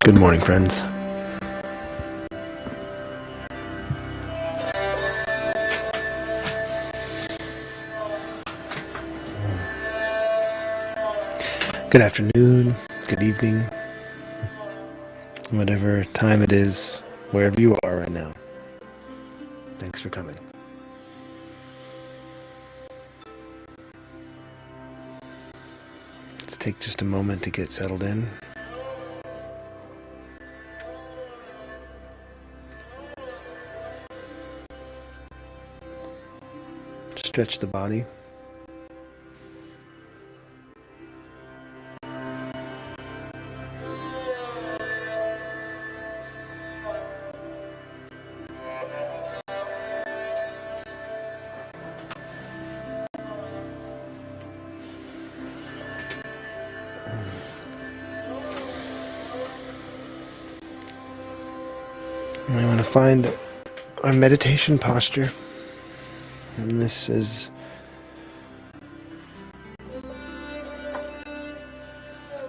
Good morning, friends. Good afternoon, good evening, whatever time it is, wherever you are right now. Thanks for coming. Let's take just a moment to get settled in. Stretch the body. We want to find our meditation posture. And this is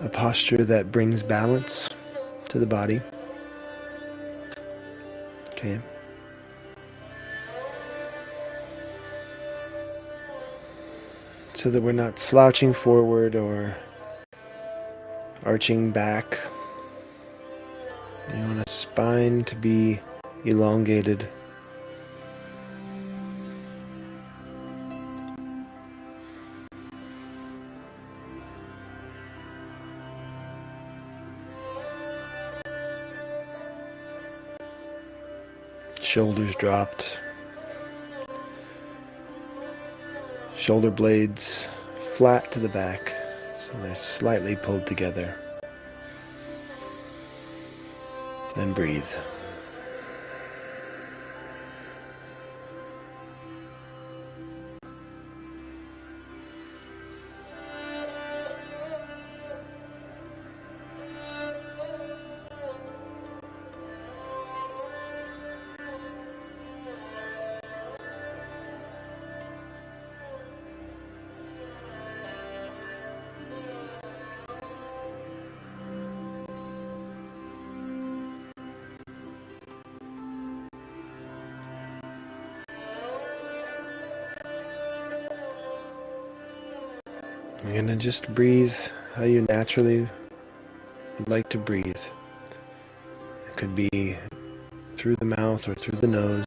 a posture that brings balance to the body. Okay. So that we're not slouching forward or arching back. You want a spine to be elongated. Shoulders dropped. Shoulder blades flat to the back, so they're slightly pulled together. Then breathe. You're gonna just breathe how you naturally would like to breathe. It could be through the mouth or through the nose.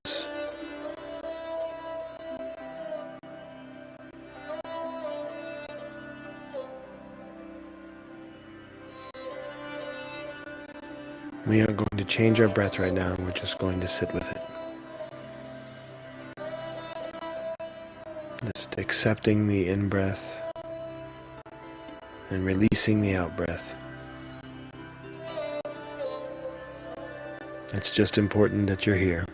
We aren't going to change our breath right now. We're just going to sit with it. Just accepting the in-breath and releasing the out-breath. It's just important that you're here.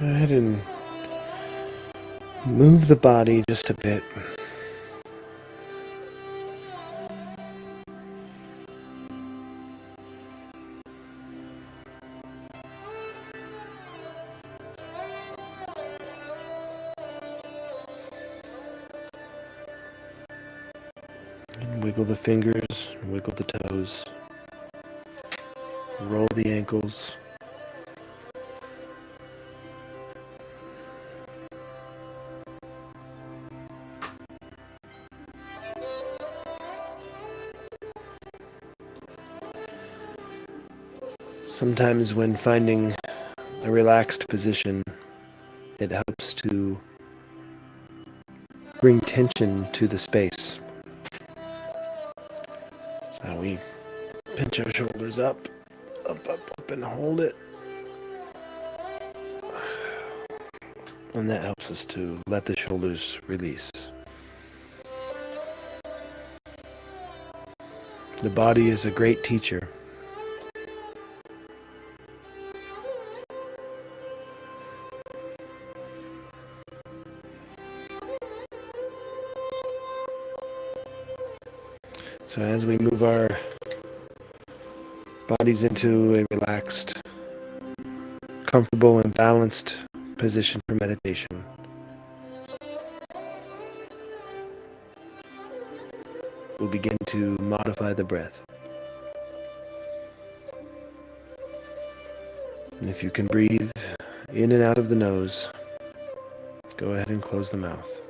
Go ahead and move the body just a bit. And wiggle the fingers, wiggle the toes, roll the ankles. Sometimes when finding a relaxed position, it helps to bring tension to the space. Now we pinch our shoulders up, up, and hold it. And that helps us to let the shoulders release. The body is a great teacher. So as we move our bodies into a relaxed, comfortable, and balanced position for meditation, we'll begin to modify the breath. And if you can breathe in and out of the nose, go ahead and close the mouth.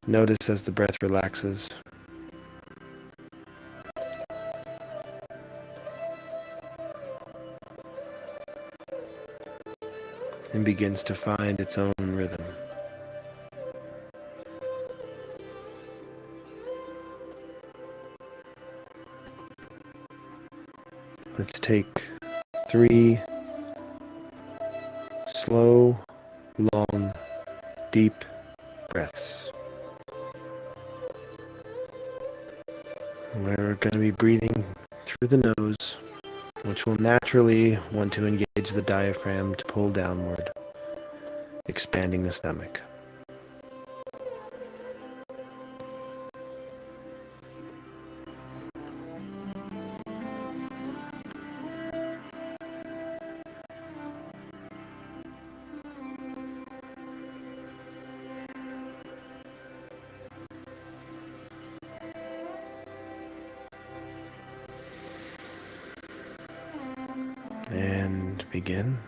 Notice as the breath relaxes and begins to find its own rhythm. Let's take 3 slow, long, deep breaths. We're going to be breathing through the nose, which will naturally want to engage the diaphragm to pull downward, expanding the stomach. And begin.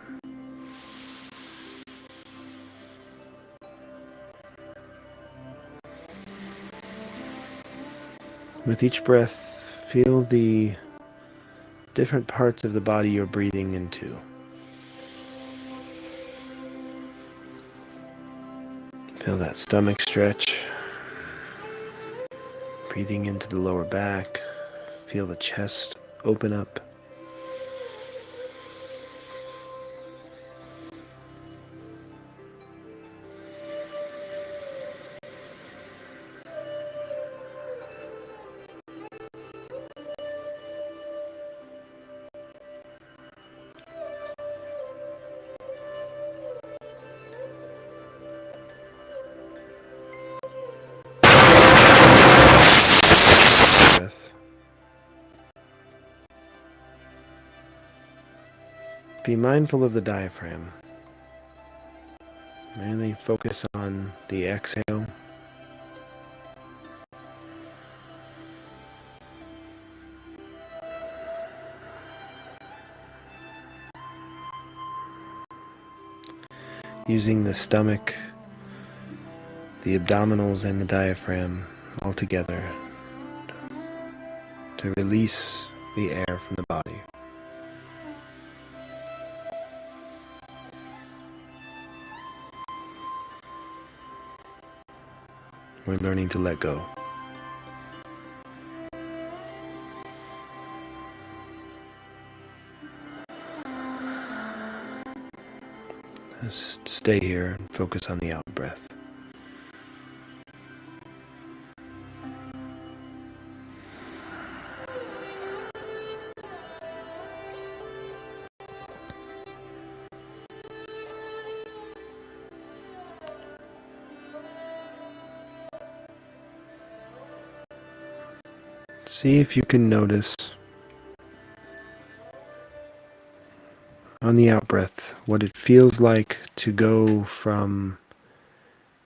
With each breath, feel the different parts of the body you're breathing into. Feel that stomach stretch. Breathing into the lower back. Feel the chest open up. Breath. Be mindful of the diaphragm. Mainly focus on the exhale. Using the stomach, the abdominals, and the diaphragm all together to release the air from the body. We're learning to let go. Just stay here and focus on the out breath. See if you can notice on the out breath what it feels like to go from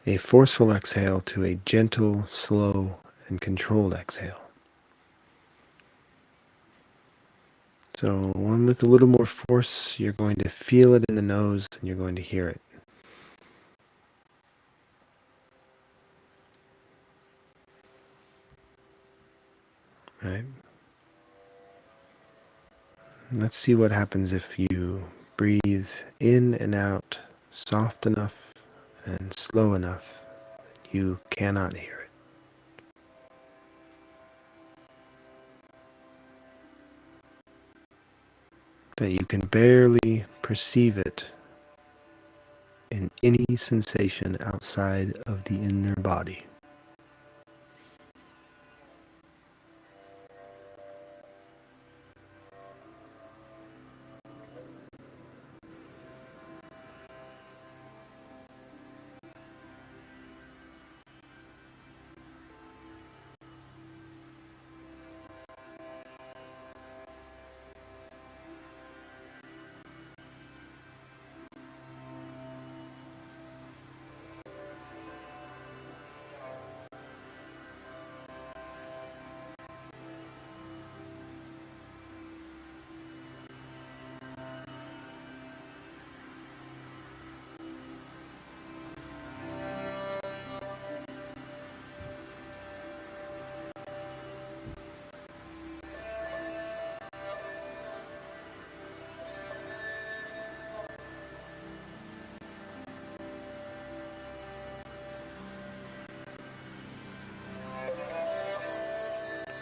a forceful exhale to a gentle, slow, and controlled exhale. So one with a little more force, you're going to feel it in the nose and you're going to hear it. Right? Let's see what happens if you breathe in and out soft enough and slow enough that you cannot hear it. That you can barely perceive it in any sensation outside of the inner body.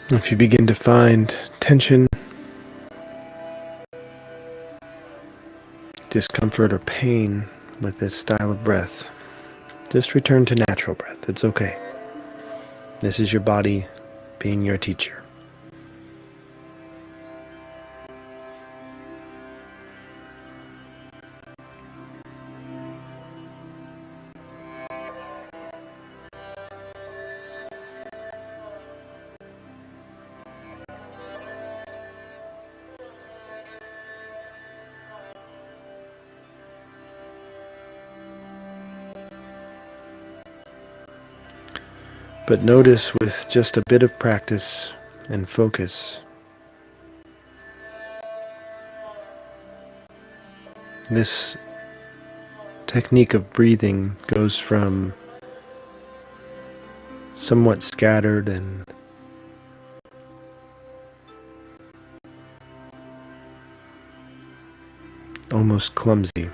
If you begin to find tension, discomfort, or pain with this style of breath, just return to natural breath. It's okay. This is your body being your teacher. But notice, with just a bit of practice and focus, this technique of breathing goes from somewhat scattered and almost clumsy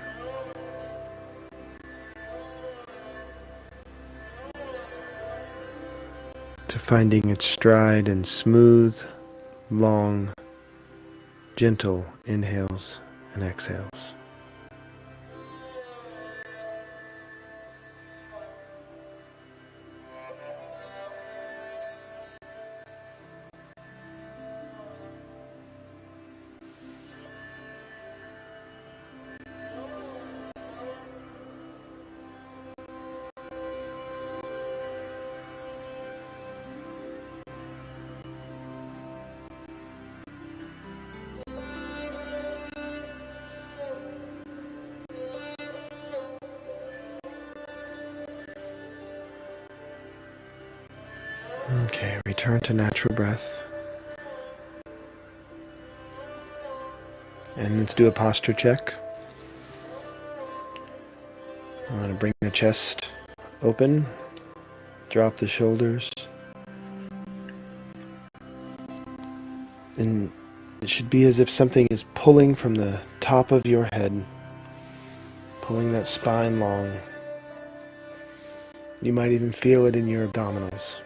to finding its stride and smooth, long, gentle inhales and exhales. Okay, return to natural breath. And let's do a posture check. I want to bring the chest open, drop the shoulders, and it should be as if something is pulling from the top of your head, pulling that spine long. You might even feel it in your abdominals.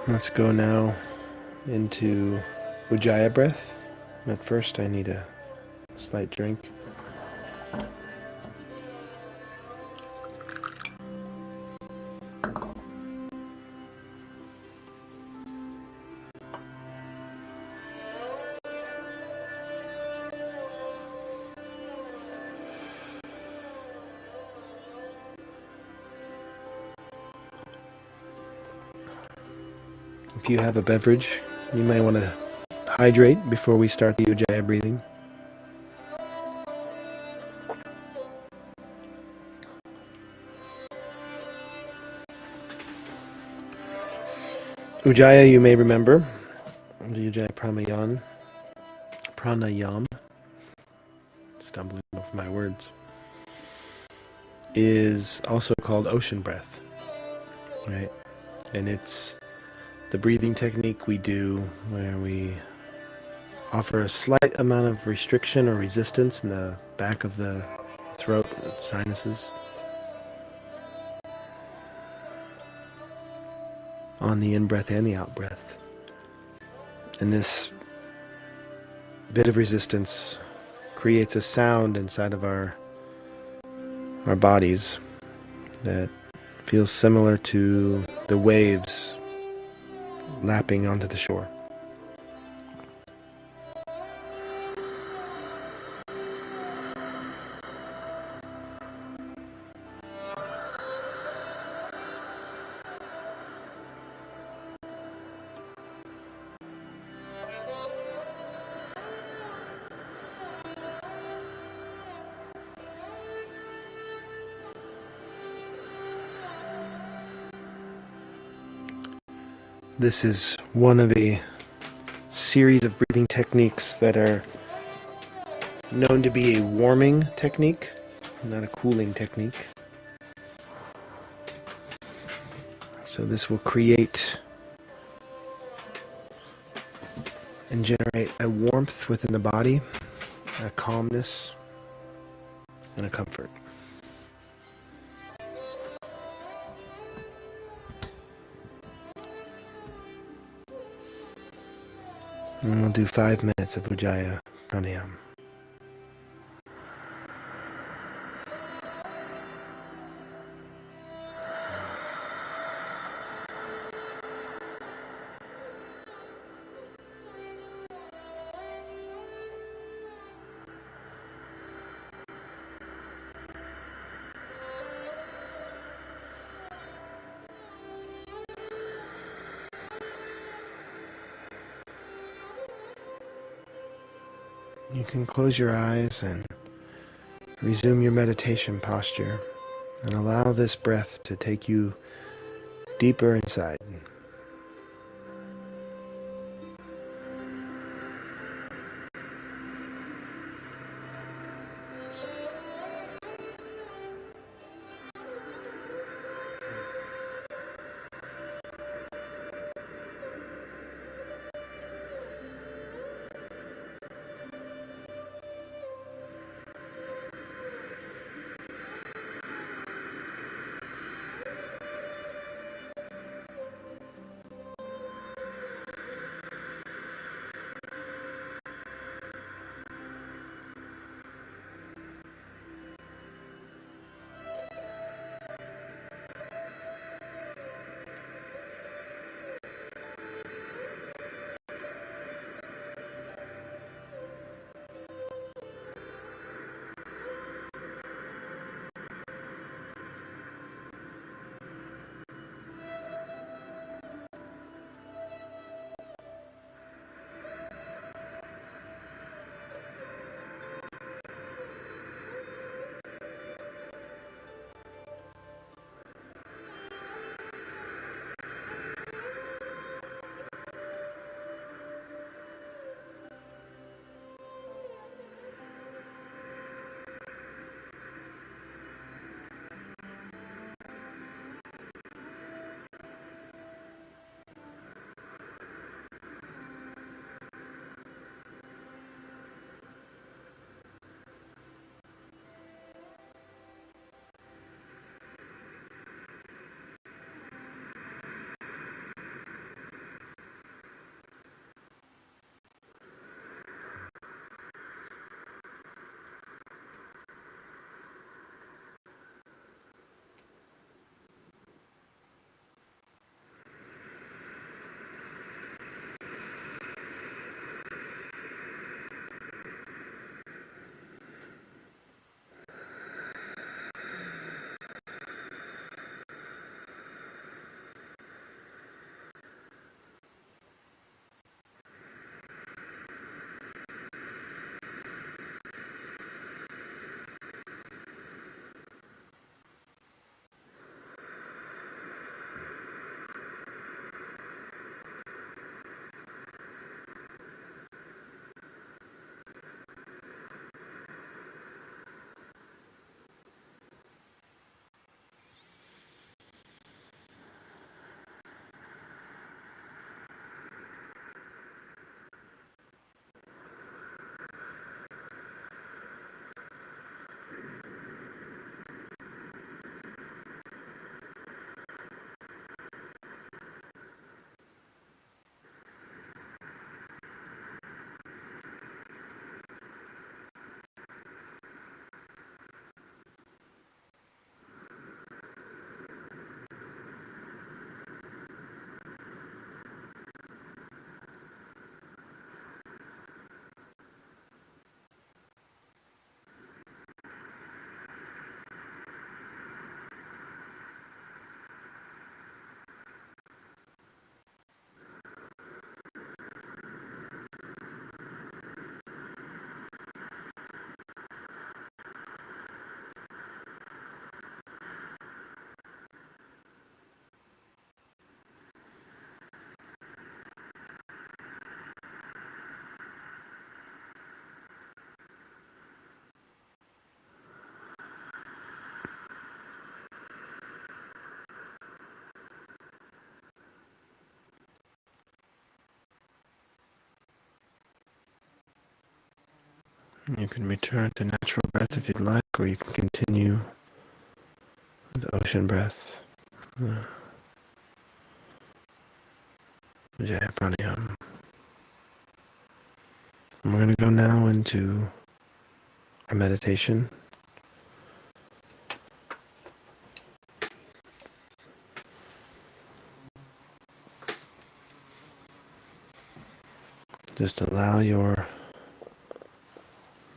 Let's go now into Ujjayi breath. At first I need a slight drink. If you have a beverage, you might want to hydrate before we start the Ujjayi breathing. Ujjayi, you may remember, the Ujjayi pranayam, stumbling over my words, is also called ocean breath, right? And it's the breathing technique we do where we offer a slight amount of restriction or resistance in the back of the throat, the sinuses, on the in-breath and the out-breath. And this bit of resistance creates a sound inside of our bodies that feels similar to the waves lapping onto the shore. This is one of a series of breathing techniques that are known to be a warming technique, not a cooling technique. So this will create and generate a warmth within the body, a calmness, and a comfort. And we'll do 5 minutes of Ujjayi pranayama. You can close your eyes and resume your meditation posture and allow this breath to take you deeper inside. You can return to natural breath if you'd like, or you can continue with ocean breath. Jaya pranayama. And we're going to go now into our meditation. Just allow your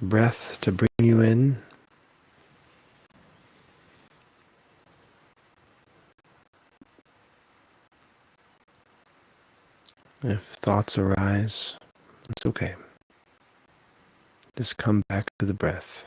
breath to bring you in. If thoughts arise, it's okay. Just come back to the breath.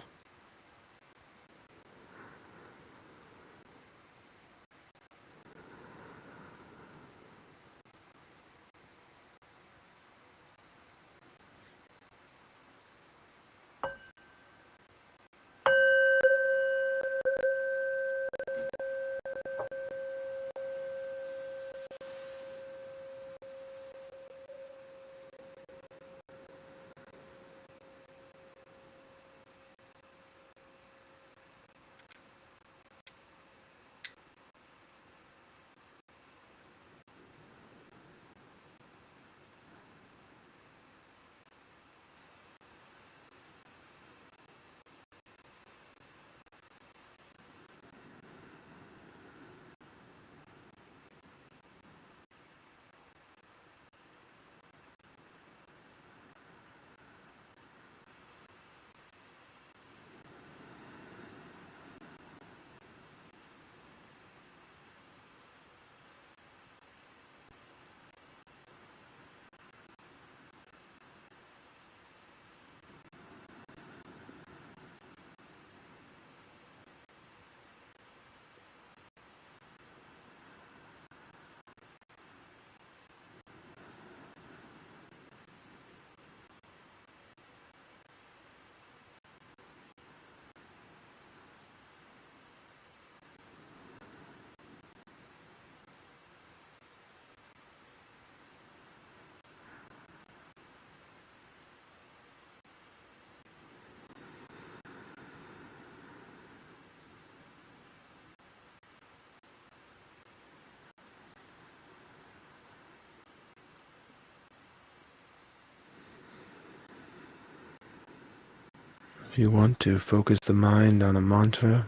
If you want to focus the mind on a mantra,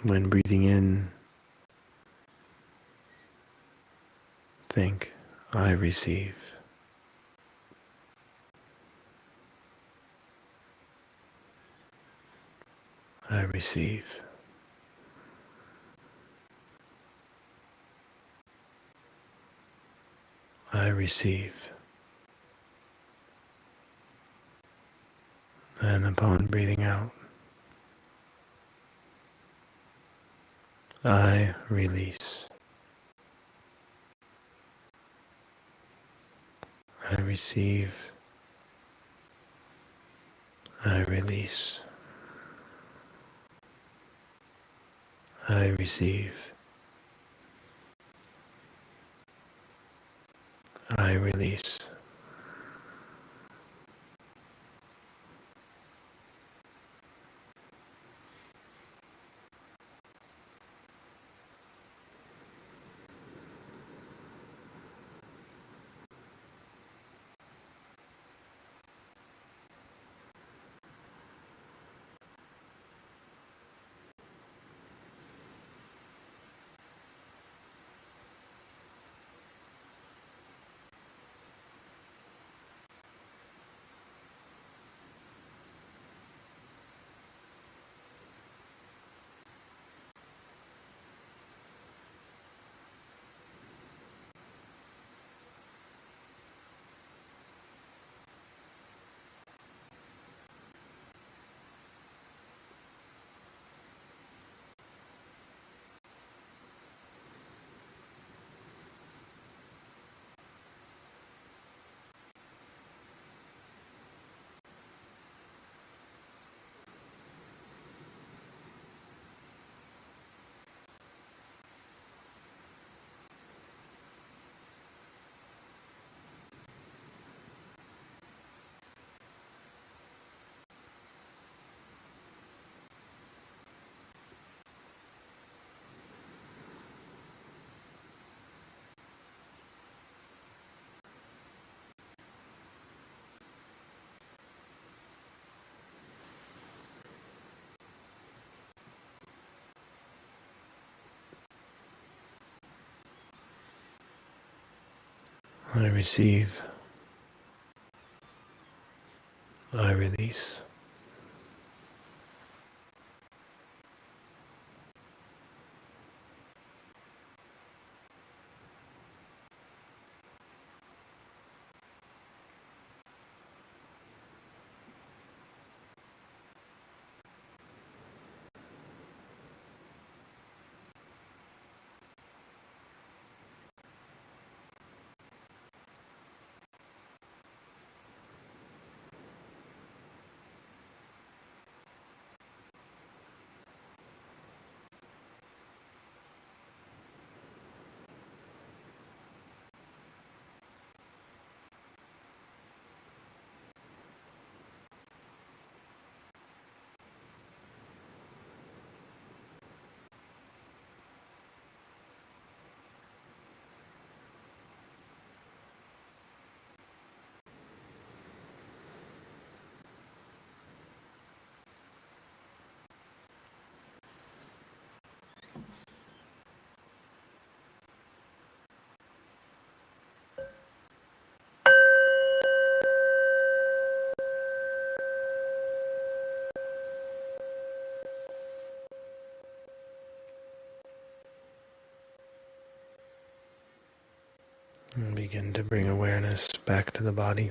when breathing in, think, I receive. I receive. I receive. And upon breathing out, I release. I receive. I release. I receive. I release. I receive. I release. And begin to bring awareness back to the body.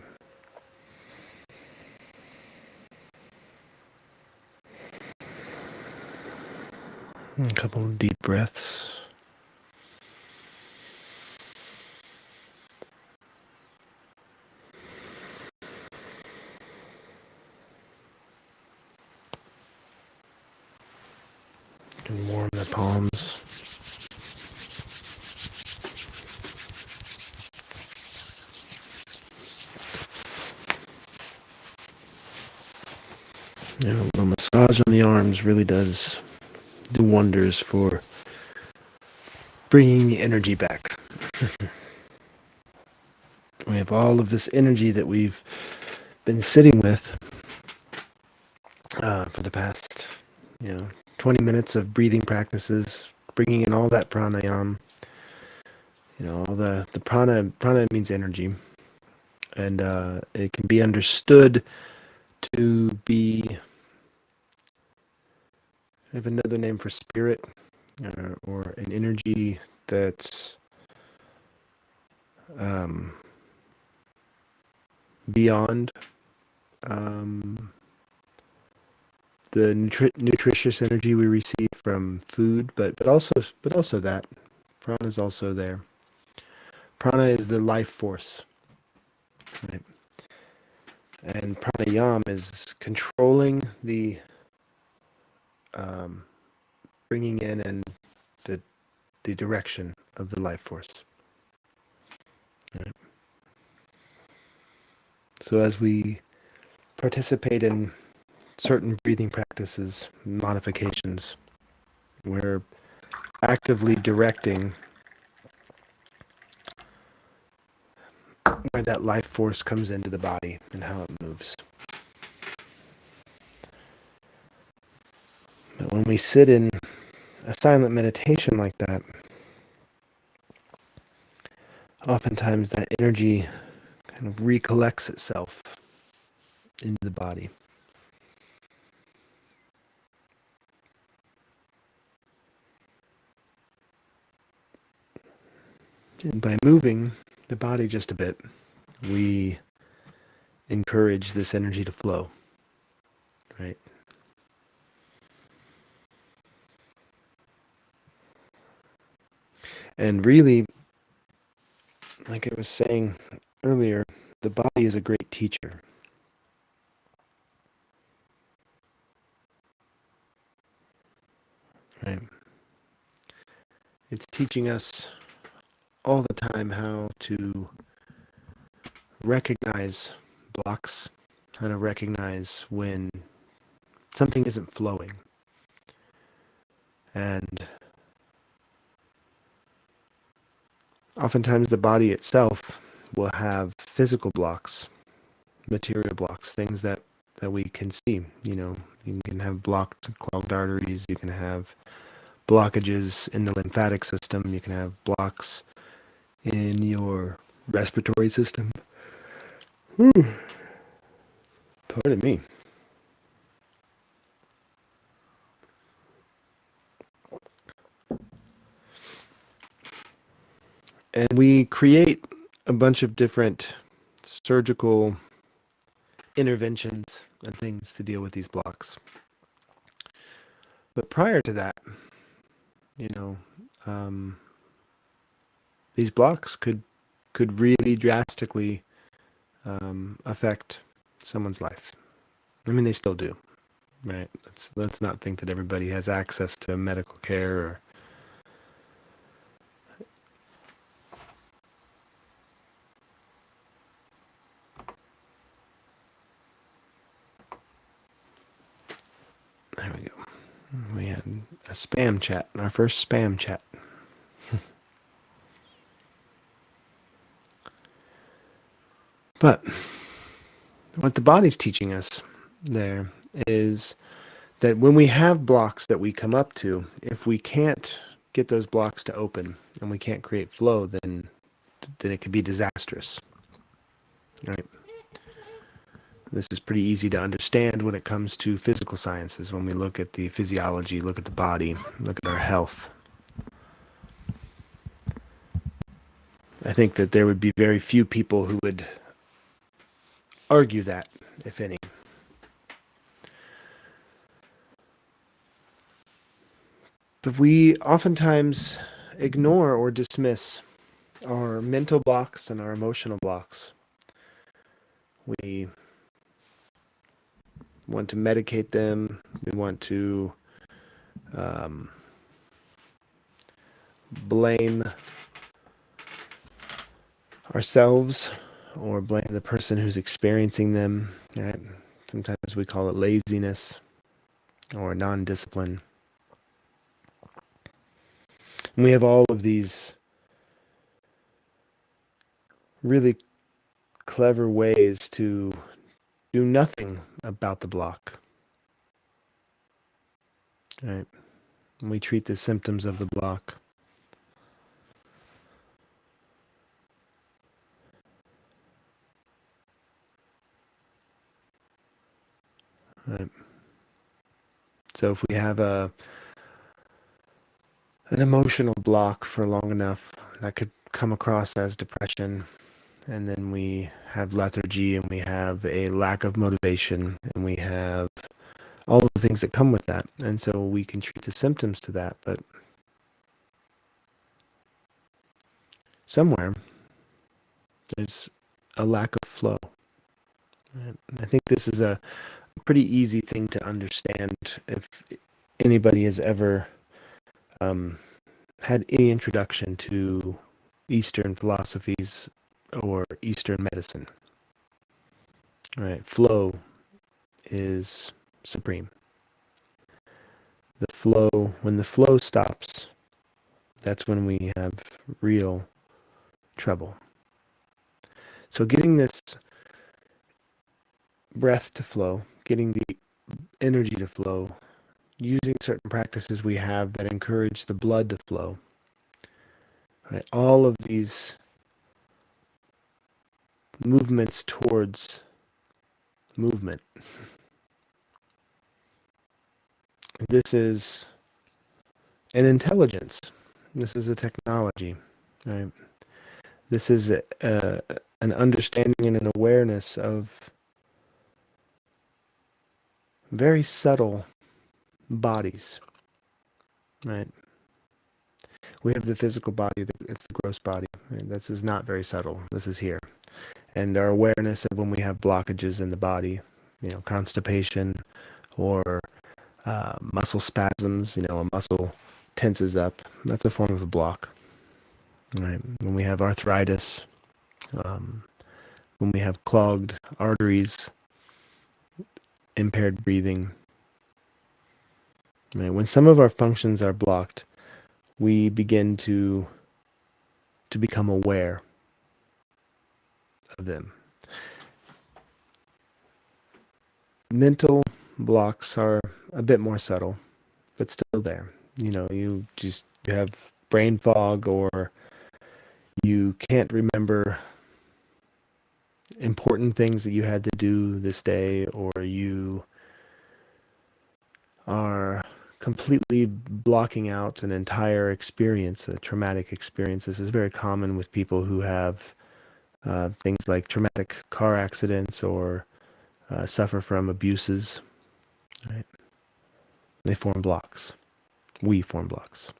A couple of deep breaths. You can warm the palms. A massage on the arms really does do wonders for bringing the energy back. We have all of this energy that we've been sitting with for the past, 20 minutes of breathing practices, bringing in all that pranayama. All the prana means energy, and it can be understood to be, I have another name for spirit, or an energy that's beyond the nutritious energy we receive from food, but also that prana is also there. Prana is the life force, right? And pranayama is controlling the bringing in and the direction of the life force. Right? So as we participate in certain breathing practices, modifications, we're actively directing where that life force comes into the body and how it moves. But when we sit in a silent meditation like that, oftentimes that energy kind of recollects itself into the body. And by moving the body just a bit, we encourage this energy to flow, right? And really, like I was saying earlier, the body is a great teacher. Right? It's teaching us all the time how to recognize blocks, how to recognize when something isn't flowing. And oftentimes the body itself will have physical blocks, material blocks, things that we can see. You can have blocked, clogged arteries, you can have blockages in the lymphatic system, you can have blocks in your respiratory system. Pardon me. And we create a bunch of different surgical interventions and things to deal with these blocks. But prior to that, you know, um, these blocks could really drastically affect someone's life. I mean, they still do, right? Let's not think that everybody has access to medical care or there we go. We had a spam chat, our first spam chat. But what the body's teaching us there is that when we have blocks that we come up to, if we can't get those blocks to open and we can't create flow, then it could be disastrous. Right? This is pretty easy to understand when it comes to physical sciences. When we look at the physiology, look at the body, look at our health. I think that there would be very few people who would argue that, if any. But we oftentimes ignore or dismiss our mental blocks and our emotional blocks. We want to medicate them. We want to blame ourselves or blame the person who's experiencing them. Right? Sometimes we call it laziness or non-discipline. And we have all of these really clever ways to do nothing about the block. Right? And we treat the symptoms of the block. Right? So if we have an emotional block for long enough, that could come across as depression. And then we have lethargy and we have a lack of motivation and we have all of the things that come with that. And so we can treat the symptoms to that, but somewhere there's a lack of flow. Right? I think this is a pretty easy thing to understand if anybody has ever had any introduction to Eastern philosophies or Eastern medicine. Right? Flow is supreme. The flow, when the flow stops, that's when we have real trouble. So getting this breath to flow, getting the energy to flow, using certain practices we have that encourage the blood to flow. Right? All of these movements towards movement. This is an intelligence. This is a technology. Right? This is an understanding and an awareness of very subtle bodies. Right? We have the physical body, it's the gross body. Right? This is not very subtle. This is here. And our awareness of when we have blockages in the body, constipation or muscle spasms, a muscle tenses up, that's a form of a block. Right? When we have arthritis, when we have clogged arteries, impaired breathing, right? When some of our functions are blocked, we begin to become aware of them. Mental blocks are a bit more subtle, but still there. You have brain fog, or you can't remember important things that you had to do this day, or you are completely blocking out an entire experience, a traumatic experience. This is very common with people who have things like traumatic car accidents or suffer from abuses. Right? They form blocks. We form blocks.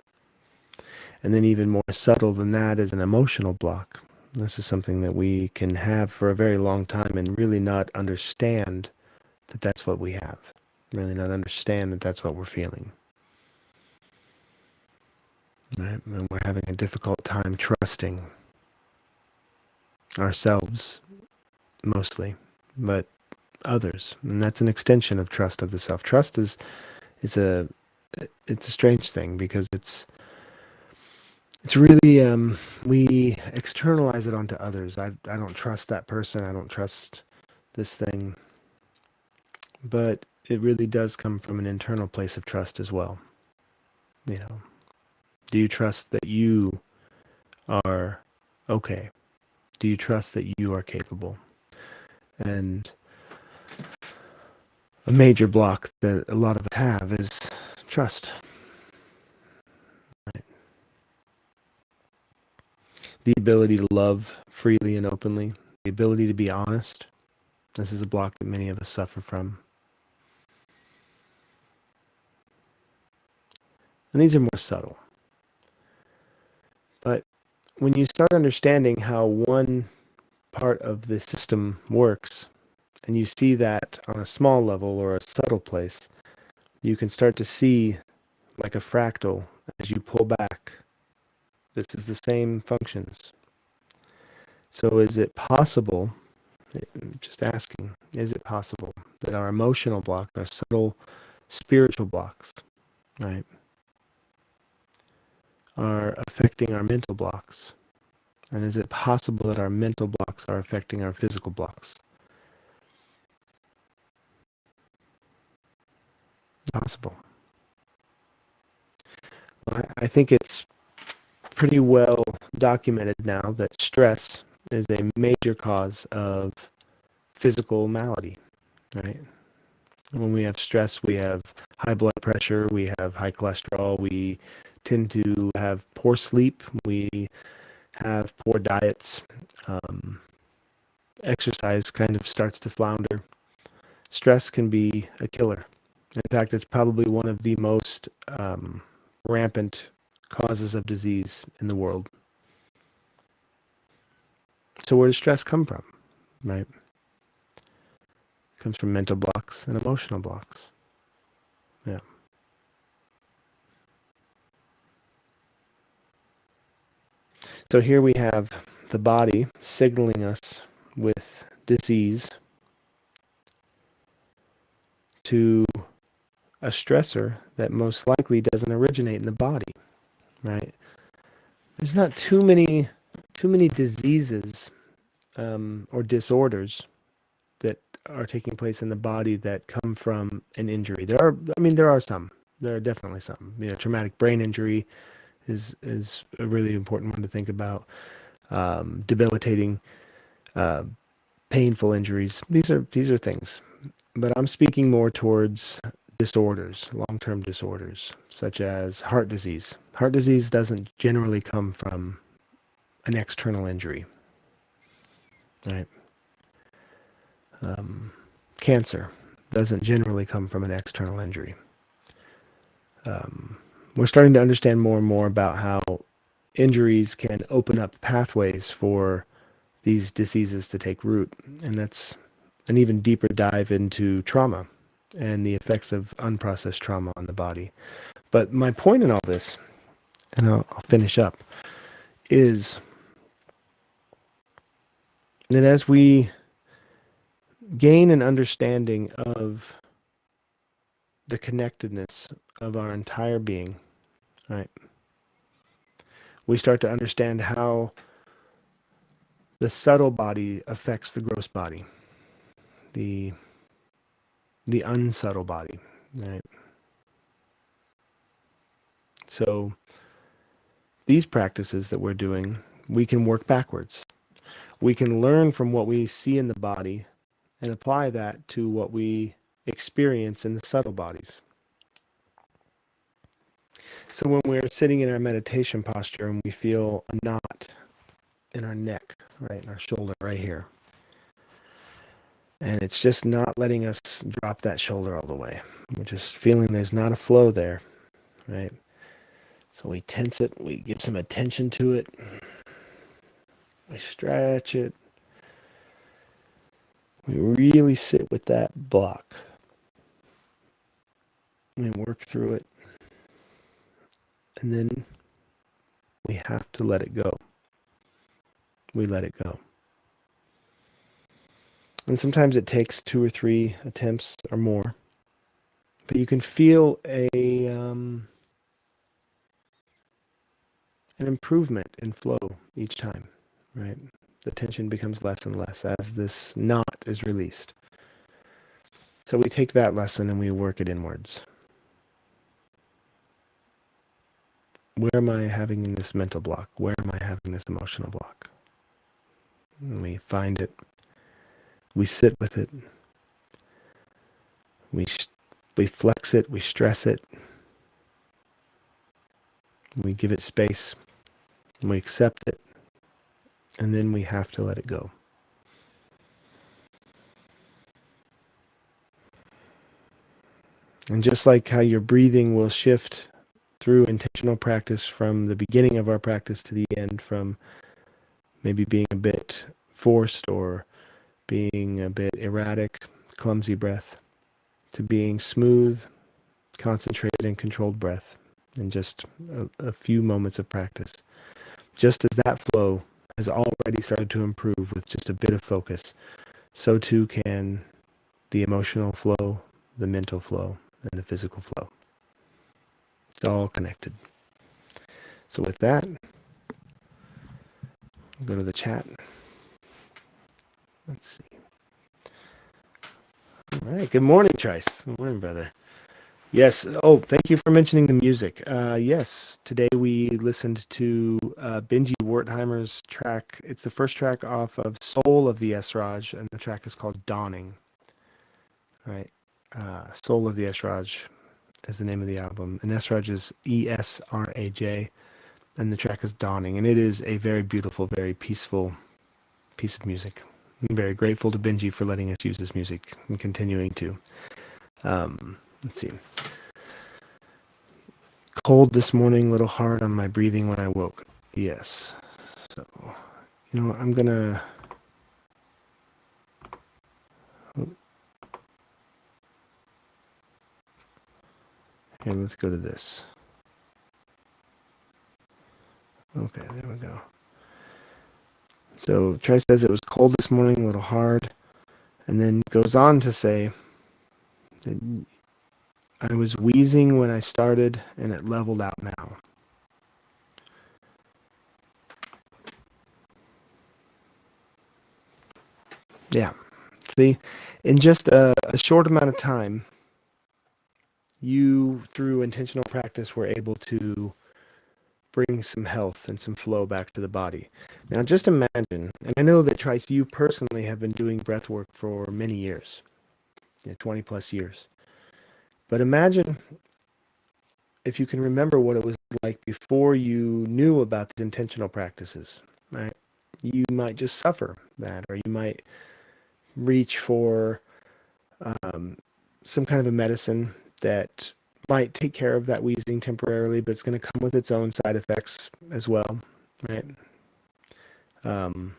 And then even more subtle than that is an emotional block. This is something that we can have for a very long time and really not understand that that's what we have. Really not understand that that's what we're feeling. Right? And we're having a difficult time trusting ourselves mostly, but others. And that's an extension of trust of the self. Trust is a it's a strange thing because it's really we externalize it onto others. I don't trust that person. I don't trust this thing. But it really does come from an internal place of trust as well. You know, do you trust that you are okay? Do you trust that you are capable? And a major block that a lot of us have is trust. Right? The ability to love freely and openly, the ability to be honest. This is a block that many of us suffer from. And these are more subtle. But when you start understanding how one part of the system works, and you see that on a small level or a subtle place, you can start to see like a fractal as you pull back. This is the same functions. So is it possible, just asking, is it possible that our emotional blocks, our subtle spiritual blocks, right, are affecting our mental blocks? And is it possible that our mental blocks are affecting our physical blocks? Possible. Well, I think it's pretty well documented now that stress is a major cause of physical malady, right? When we have stress, we have high blood pressure, we have high cholesterol, we tend to have poor sleep, we have poor diets, exercise kind of starts to flounder. Stress can be a killer. In fact, it's probably one of the most rampant causes of disease in the world. So where does stress come from, right? It comes from mental blocks and emotional blocks. Yeah. So here we have the body signaling us with disease to a stressor that most likely doesn't originate in the body, right? There's not too many diseases or disorders that are taking place in the body that come from an injury. There are some. There are definitely some. Traumatic brain injury is a really important one to think about. Debilitating, uh, painful injuries. These are things. But I'm speaking more towards disorders, long-term disorders, such as heart disease. Heart disease doesn't generally come from an external injury, right? Cancer doesn't generally come from an external injury. We're starting to understand more and more about how injuries can open up pathways for these diseases to take root. And that's an even deeper dive into trauma and the effects of unprocessed trauma on the body. But my point in all this, and I'll finish up, is that as we gain an understanding of the connectedness of our entire being, right, we start to understand how the subtle body affects the gross body, the unsubtle body, right? So these practices that we're doing, we can work backwards. we can learn from what we see in the body and apply that to what we experience in the subtle bodies. So when we're sitting in our meditation posture and we feel a knot in our neck, right, in our shoulder, right here, and it's just not letting us drop that shoulder all the way. We're just feeling there's not a flow there, right? So we tense it, we give some attention to it, we stretch it, we really sit with that block. We work through it, and then we have to let it go. We let it go. And sometimes it takes 2 or 3 attempts or more, but you can feel an improvement in flow each time, right? The tension becomes less and less as this knot is released. So we take that lesson and we work it inwards. Where am I having this mental block? Where am I having this emotional block? And we find it. We sit with it. We flex it. We stress it. We give it space. We accept it. And then we have to let it go. And just like how your breathing will shift through intentional practice from the beginning of our practice to the end, from maybe being a bit forced or being a bit erratic, clumsy breath, to being smooth, concentrated, and controlled breath in just a few moments of practice. Just as that flow has already started to improve with just a bit of focus, so too can the emotional flow, the mental flow, and the physical flow. It's all connected. So with that, we'll go to the chat. Let's see. All right. Good morning, Trice. Good morning, brother. Yes. Oh, thank you for mentioning the music. Yes. Today we listened to Benji Wertheimer's track. It's the first track off of Soul of the Esraj, and the track is called Dawning. All right. Soul of the Esraj is the name of the album. And Esraj is Esraj, and the track is Dawning. And it is a very beautiful, very peaceful piece of music. I'm very grateful to Benji for letting us use his music and continuing to. Let's see. Cold this morning, a little hard on my breathing when I woke. Yes. So, I'm going to... Here, let's go to this. Okay, there we go. So, Tri says it was cold this morning, a little hard, and then goes on to say that I was wheezing when I started, and it leveled out now. Yeah. See, in just a short amount of time, you, through intentional practice, were able to bring some health and some flow back to the body. Now, just imagine, and I know that Trice, you personally have been doing breath work for many years, 20 plus years. But imagine if you can remember what it was like before you knew about these intentional practices, right? You might just suffer that, or you might reach for some kind of a medicine that might take care of that wheezing temporarily, but it's going to come with its own side effects as well, right? And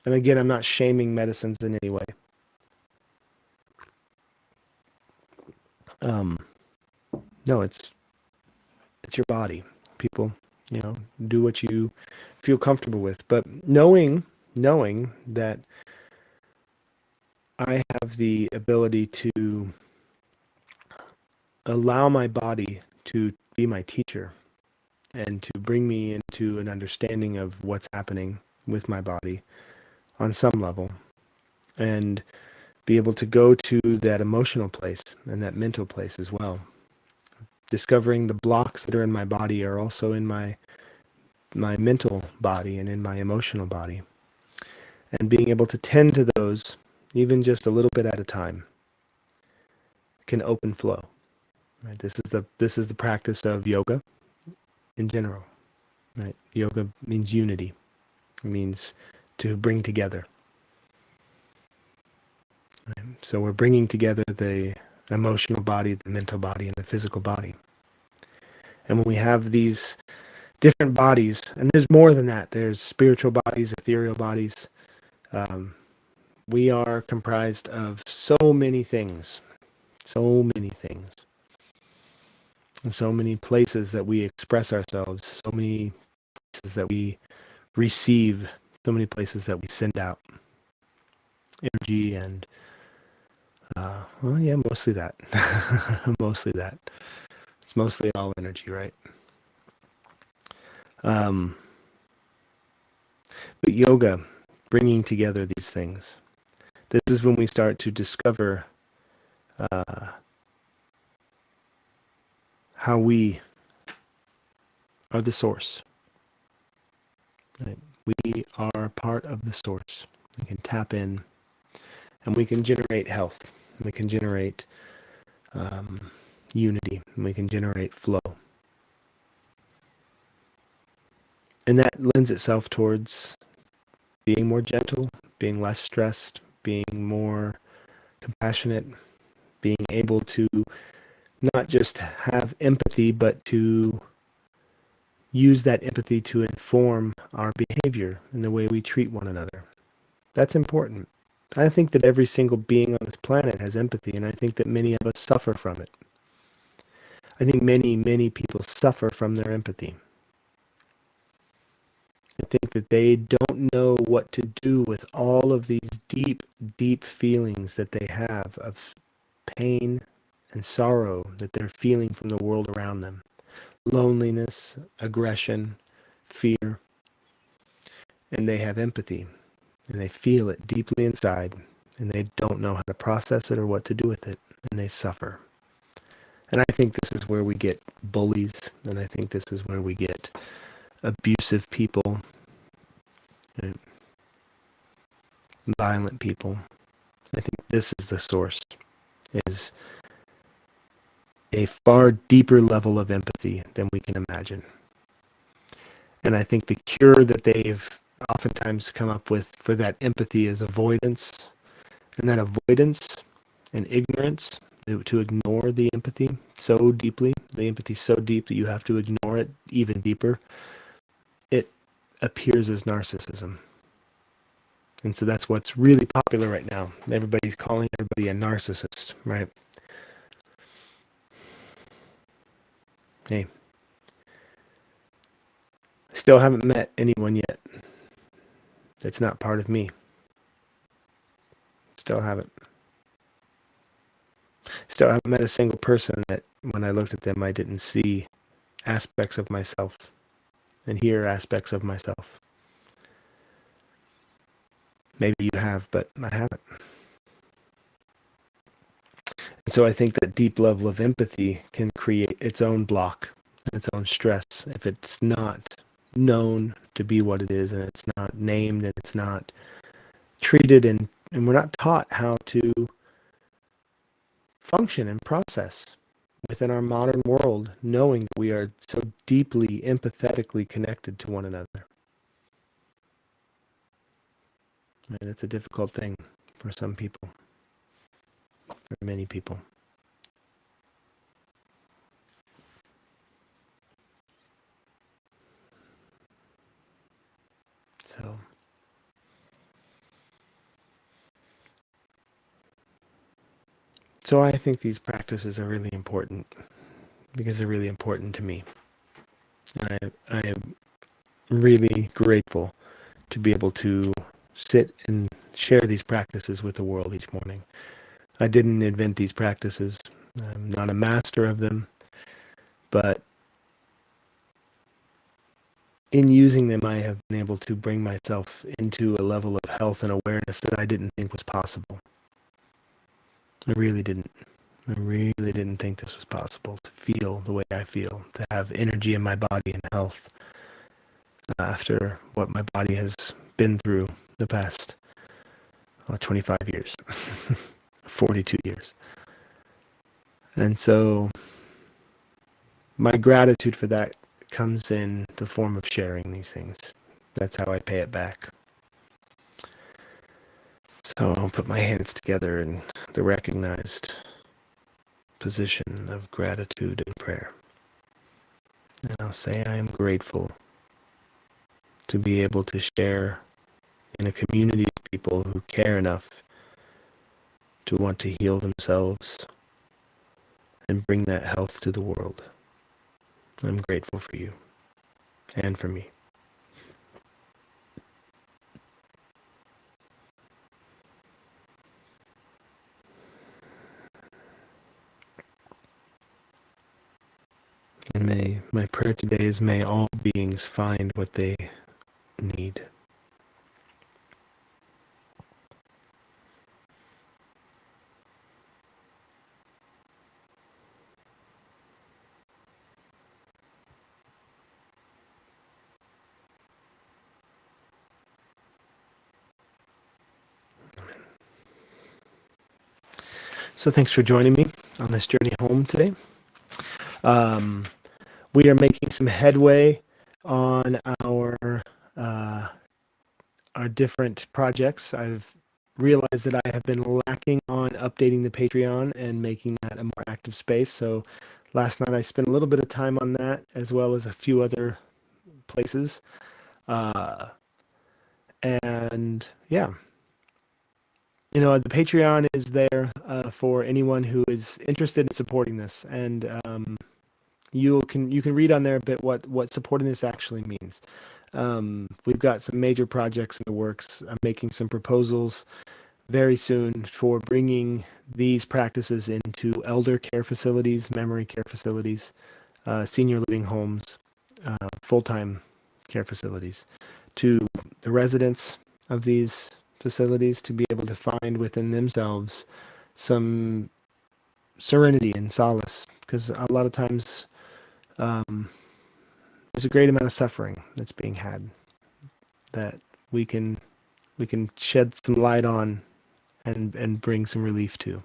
again, I'm not shaming medicines in any way. No, it's your body. People, do what you feel comfortable with. But knowing that I have the ability to allow my body to be my teacher and to bring me into an understanding of what's happening with my body on some level, and be able to go to that emotional place and that mental place as well. Discovering the blocks that are in my body are also in my mental body and in my emotional body. And being able to tend to those, even just a little bit at a time, can open flow. Right? This is the practice of yoga in general. Right? Yoga means unity. It means to bring together. Right? So we're bringing together the emotional body, the mental body, and the physical body. And when we have these different bodies, and there's more than that, there's spiritual bodies, ethereal bodies. We are comprised of so many things, and so many places that we express ourselves, so many places that we receive, so many places that we send out energy and, well, yeah, mostly that. Mostly that. It's mostly all energy, right? Um, but yoga, bringing together these things. This is when we start to discover how we are the source. Right? We are part of the source. We can tap in and we can generate health. We can generate unity. And we can generate flow. And that lends itself towards being more gentle, being less stressed, being more compassionate, being able to not just have empathy, but to use that empathy to inform our behavior and the way we treat one another. That's important. I think that every single being on this planet has empathy, and I think that many of us suffer from it. I think many, many people suffer from their empathy. I think that they don't know what to do with all of these deep, deep feelings that they have of pain and sorrow that they're feeling from the world around them. Loneliness, aggression, fear. And they have empathy, and they feel it deeply inside, and they don't know how to process it or what to do with it, and they suffer. And I think this is where we get bullies, and I think this is where we get abusive people, right? Violent people. I think this is the source, is a far deeper level of empathy than we can imagine. And I think the cure that they've oftentimes come up with for that empathy is avoidance. And that avoidance and ignorance, to ignore the empathy so deeply, the empathy so deep that you have to ignore it even deeper, it appears as narcissism. And so that's what's really popular right now. Everybody's calling everybody a narcissist, right? Hey, I still haven't met anyone yet that's not part of me. Still haven't. Still haven't met a single person that when I looked at them, I didn't see aspects of myself and hear aspects of myself. Maybe you have, but I haven't. And so I think that deep level of empathy can create its own block, its own stress, if it's not known to be what it is, and it's not named, and it's not treated, and we're not taught how to function and process within our modern world, knowing that we are so deeply, empathetically connected to one another. And it's a difficult thing for some people, for many people. So I think these practices are really important because they're really important to me. And I am really grateful to be able to sit and share these practices with the world each morning. I didn't invent these practices. I'm not a master of them, but in using them, I have been able to bring myself into a level of health and awareness that I didn't think was possible. I really didn't. I really didn't think this was possible, to feel the way I feel, to have energy in my body and health after what my body has been through the past 25 years, 42 years. And so my gratitude for that comes in the form of sharing these things. That's how I pay it back. So I'll put my hands together in the recognized position of gratitude and prayer. And I'll say I am grateful to be able to share in a community of people who care enough to want to heal themselves and bring that health to the world. I'm grateful for you and for me. And my prayer today is may all beings find what they need. So thanks for joining me on this journey home today. We are making some headway on our different projects. I've realized that I have been lacking on updating the Patreon and making that a more active space. So last night I spent a little bit of time on that, as well as a few other places. And yeah, the Patreon is there for anyone who is interested in supporting this, and you can read on there a bit what supporting this actually means. We've got some major projects in the works. I'm making some proposals very soon for bringing these practices into elder care facilities, memory care facilities, senior living homes, full-time care facilities, to the residents of these facilities to be able to find within themselves some serenity and solace, because a lot of times there's a great amount of suffering that's being had that we can shed some light on and bring some relief to.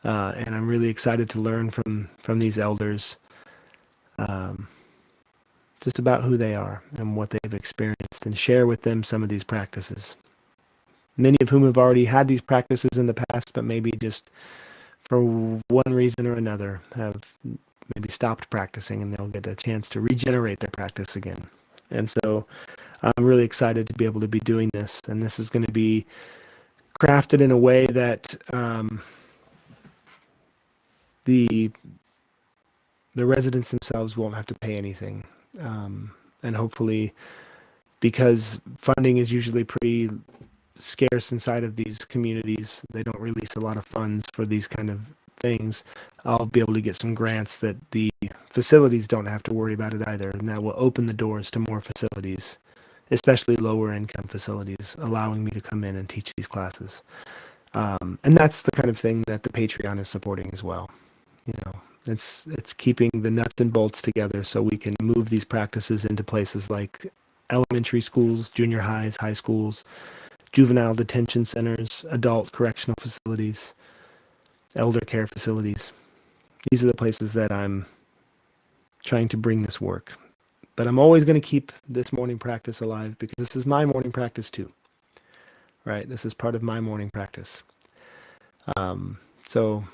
And I'm really excited to learn from these elders just about who they are and what they've experienced, and share with them some of these practices. Many of whom have already had these practices in the past, but maybe just for one reason or another have maybe stopped practicing, and they'll get a chance to regenerate their practice again. And so I'm really excited to be able to be doing this, and this is going to be crafted in a way that the residents themselves won't have to pay anything. And hopefully, because funding is usually pretty scarce inside of these communities, they don't release a lot of funds for these kind of things. I'll be able to get some grants that the facilities don't have to worry about it either, and that will open the doors to more facilities, especially lower income facilities, allowing me to come in and teach these classes. And that's the kind of thing that the Patreon is supporting as well. It's keeping the nuts and bolts together so we can move these practices into places like elementary schools, junior highs, high schools, juvenile detention centers, adult correctional facilities, elder care facilities. These are the places that I'm trying to bring this work. But I'm always going to keep this morning practice alive, because this is my morning practice too. Right? This is part of my morning practice. So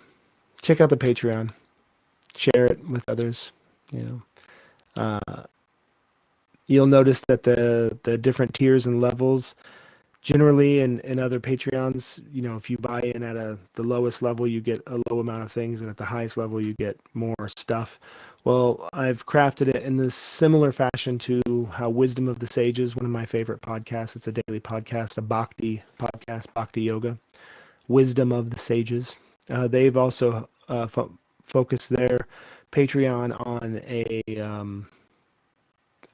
check out the Patreon. Share it with others. You'll notice that the different tiers and levels, generally in other Patreons, if you buy in at the lowest level, you get a low amount of things, and at the highest level, you get more stuff. Well, I've crafted it in this similar fashion to how Wisdom of the Sages, one of my favorite podcasts, it's a daily podcast, a Bhakti podcast, Bhakti Yoga, Wisdom of the Sages. They've also focused their Patreon on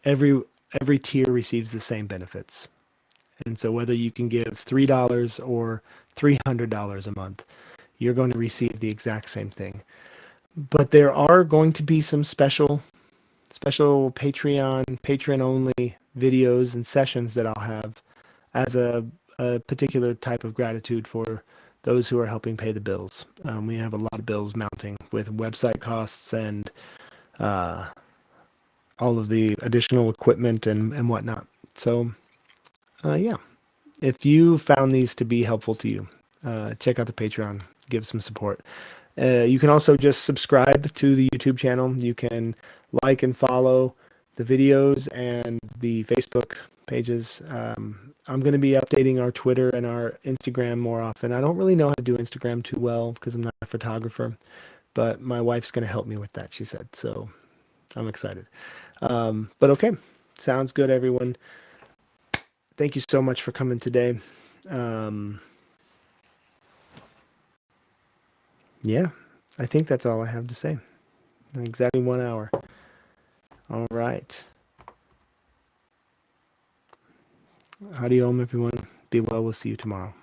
every tier receives the same benefits. And so whether you can give $3 or $300 a month, you're going to receive the exact same thing. But there are going to be some special patron only videos and sessions that I'll have as a a particular type of gratitude for those who are helping pay the bills. We have a lot of bills mounting with website costs and uh, all of the additional equipment and whatnot. So, yeah, if you found these to be helpful to you, check out the Patreon, give some support. You can also just subscribe to the YouTube channel. You can like and follow the videos and the Facebook pages. I'm going to be updating our Twitter and our Instagram more often. I don't really know how to do Instagram too well because I'm not a photographer, but my wife's going to help me with that, she said. So I'm excited. But okay, sounds good, everyone. Thank you so much for coming today. Um, yeah, I think that's all I have to say. Exactly 1 hour. All right. Hadi Om, everyone. Be well. We'll see you tomorrow.